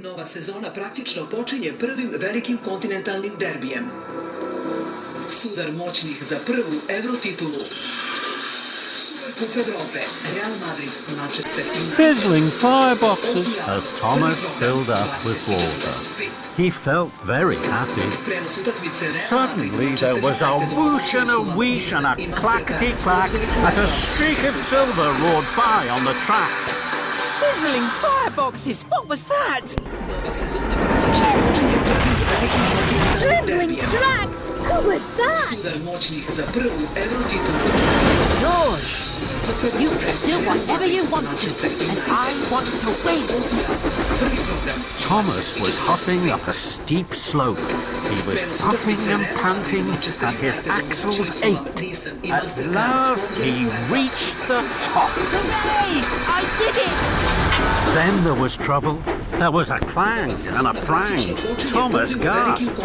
Nova sezona praktično počinje prvim velikim kontinentalnim derbijem. Sudar moćnih za prvu Evrotitulu. Superkup Evrope, Real Madrid, Manchester United. Fizzling fireboxes as Thomas filled up with water. He felt very happy. Suddenly there was a whoosh and a wheesh and a clackety-clack as a streak of silver roared by on the track. Fizzling fireboxes! What was that? Trembling tracks! Who was that? George! You can do whatever you want to, and I want to win. Thomas was huffing up a steep slope. He was puffing and panting, and his axles ached. At last, he reached the top. Hooray! I did it! Then there was trouble. There was a clang and a prang. Thomas gasped.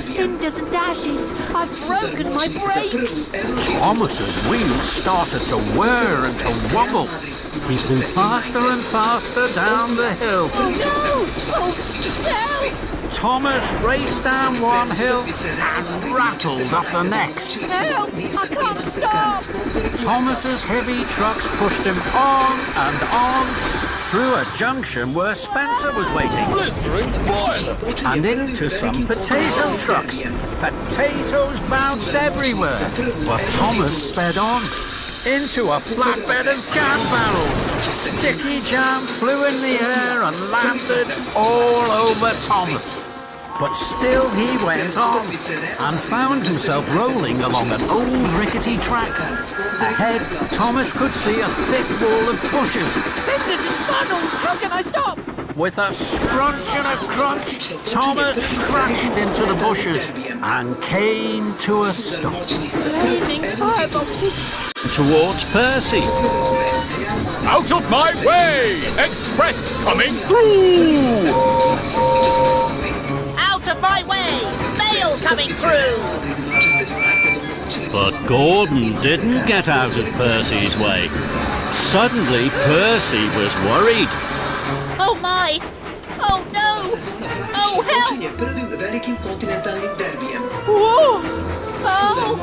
Cinders and dashes! I've broken my brakes! Thomas's wheels started to whir and to wobble. He flew faster and faster down the hill. Oh no! Oh, help! Thomas raced down one hill and rattled up the next. Help! I can't stop! Thomas's heavy trucks pushed him on and on through a junction where Spencer was waiting. Blistering boil! And into some potato trucks. Potatoes bounced everywhere, but Thomas sped on. Into a flatbed of jam barrels. Sticky jam flew in the air and landed all over Thomas. But still he went on and found himself rolling along an old rickety track. Ahead, Thomas could see a thick wall of bushes. Fenders and funnels! How can I stop? With a scrunch and a crunch, Thomas crashed into the bushes and came to a stop. Flaming fireboxes! Towards Percy. Out of my way! Express coming through! Out of my way! Mail coming through! But Gordon didn't get out of Percy's way. Suddenly, Percy was worried. Oh my! Oh no! Oh help! Whoa! Oh!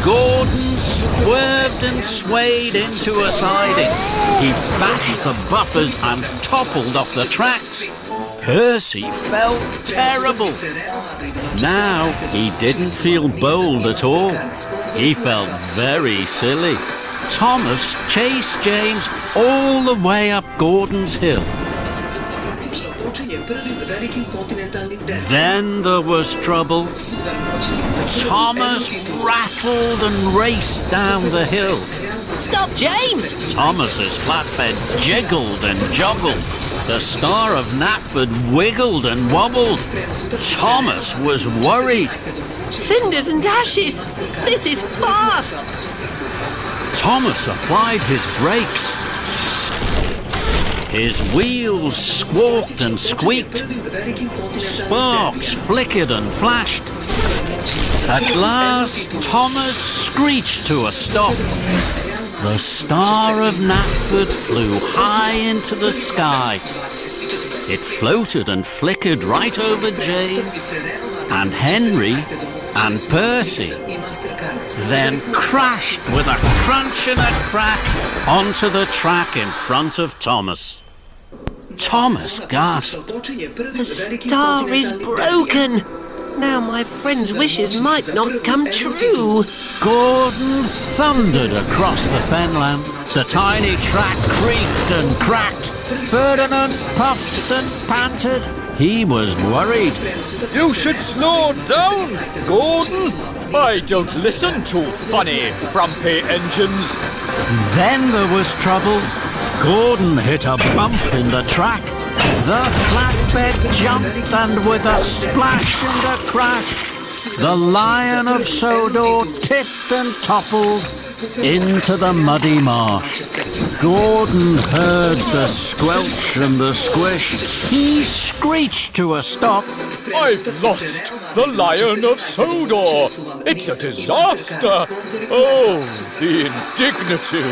Gordon swerved and swayed into a siding. He bashed the buffers and toppled off the tracks. Percy felt terrible. Now he didn't feel bold at all. He felt very silly. Thomas chased James all the way up Gordon's hill. Then there was trouble. Thomas rattled and raced down the hill. Stop, James! Thomas's flatbed jiggled and joggled. The Star of Knapford wiggled and wobbled. Thomas was worried. Cinders and dashes! This is fast! Thomas applied his brakes. His wheels squawked and squeaked. Sparks flickered and flashed. At last, Thomas screeched to a stop. The Star of Knapford flew high into the sky. It floated and flickered right over James and Henry and Percy, then crashed with a crunch and a crack onto the track in front of Thomas. Thomas gasped. The star is broken! Now my friend's wishes might not come true. Gordon thundered across the fenland. The tiny track creaked and cracked. Ferdinand puffed and panted. He was worried. You should slow down, Gordon. I don't listen to funny, frumpy engines. Then there was trouble. Gordon hit a bump in the track. The flatbed jumped, and with a splash and a crash, the Lion of Sodor tipped and toppled into the muddy marsh. Gordon heard the squelch and the squish. He screeched to a stop. I've lost the Lion of Sodor. It's a disaster. Oh, the indignity.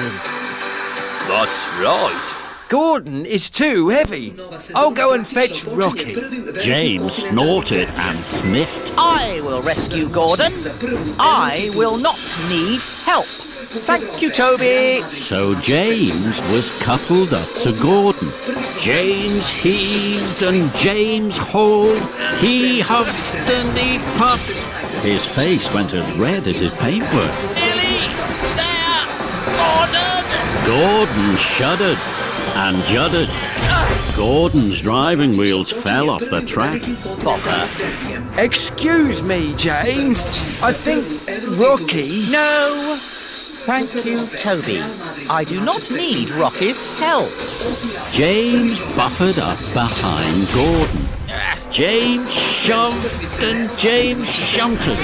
That's right. Gordon is too heavy. I'll go and fetch Rocky. James snorted and sniffed. I will rescue Gordon. I will not need help. Thank you, Toby. So James was coupled up to Gordon. James heaved and James hauled. He huffed and he puffed. His face went as red as his paintwork. Nearly there, Gordon. Gordon shuddered and juddered. Gordon's driving wheels fell off the track. Bother. Excuse me, James. I think Rocky... No. Thank you, Toby. I do not need Rocky's help. James buffered up behind Gordon. James shoved and James shunted.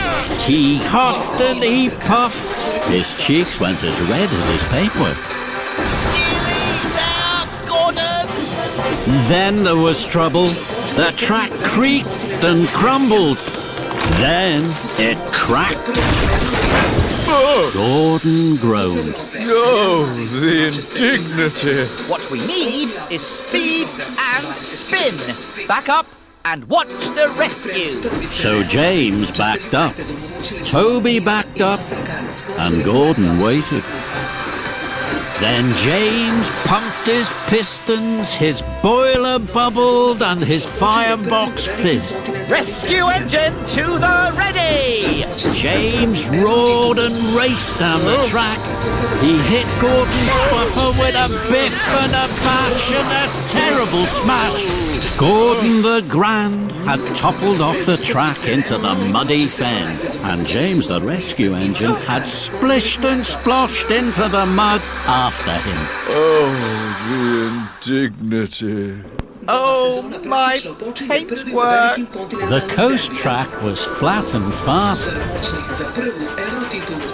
He huffed and he puffed. His cheeks went as red as his paintwork. Nearly there, Gordon. Then there was trouble. The track creaked and crumbled. Then it cracked. Gordon groaned. Oh, the indignity. What we need is speed and spin. Back up and watch the rescue. So James backed up. Toby backed up. And Gordon waited. Then James pumped his pistons, his boiler bubbled, and his firebox fizzed. Rescue engine to the ready! James roared and raced down the track. He hit Gordon's buffer with a biff and a bash and a terrible smash. Gordon the Grand had toppled off the track into the muddy fen, and James the rescue engine had splished and sploshed into the mud after him. Oh, the indignity. Oh, my paintwork! The coast track was flat and fast.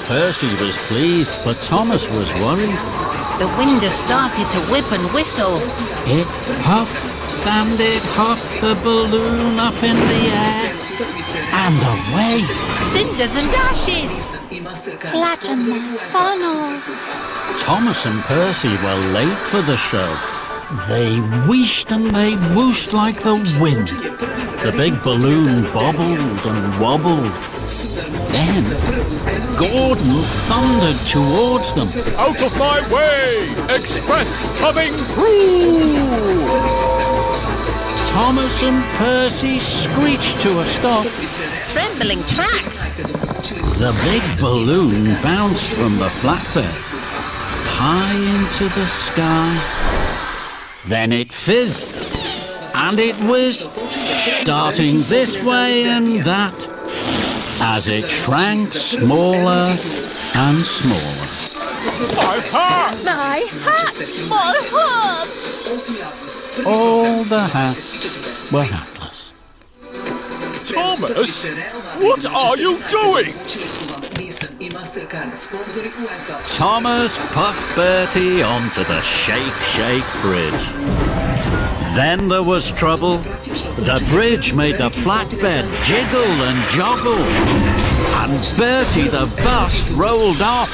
Percy was pleased, but Thomas was worried. The wind has started to whip and whistle. It puffed and it huffed the balloon up in the air and away. Cinders and ashes. Flatten my funnel. Thomas and Percy were late for the show. They wheeshed and they whooshed like the wind. The big balloon bobbled and wobbled. Then Gordon thundered towards them. Out of my way! Express coming through! Thomas and Percy screeched to a stop. Trembling tracks. The big balloon bounced from the flatbed high into the sky. Then it fizzed and it whizzed, darting this way and that as it shrank smaller and smaller. My heart! My hat! My heart! All the hats were hatless. Thomas, what are you doing? Thomas puffed Bertie onto the Shake Bridge. Then there was trouble. The bridge made the flatbed jiggle and joggle, and Bertie the bus rolled off.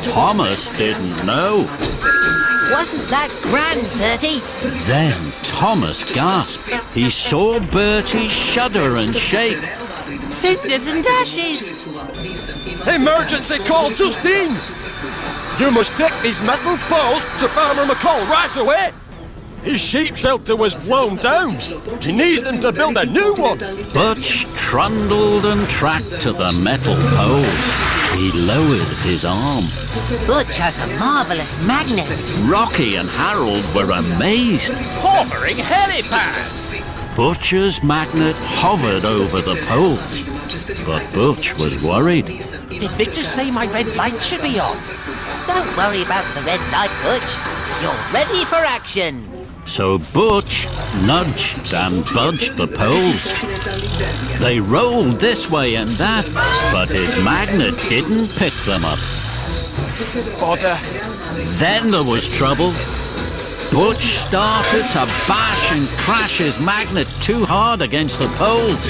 Thomas didn't know. Wasn't that grand, Bertie? Then Thomas gasped. He saw Bertie shudder and shake. Cinders and ashes. Emergency call, Justine! You must take these metal poles to Farmer McCall right away. His sheep shelter was blown down. He needs them to build a new one. Butch trundled and tracked to the metal poles. He lowered his arm. Butch has a marvellous magnet. Rocky and Harold were amazed. Hovering helipads! Butch's magnet hovered over the poles, but Butch was worried. Did Victor say my red light should be on? Don't worry about the red light, Butch. You're ready for action. So Butch nudged and budged the poles. They rolled this way and that, but his magnet didn't pick them up. Bother. Then there was trouble. Butch started to bash and crash his magnet too hard against the poles.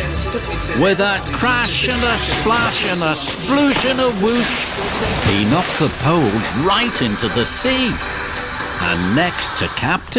With a crash and a splash and a sploosh and a whoosh, he knocked the poles right into the sea. And next to Captain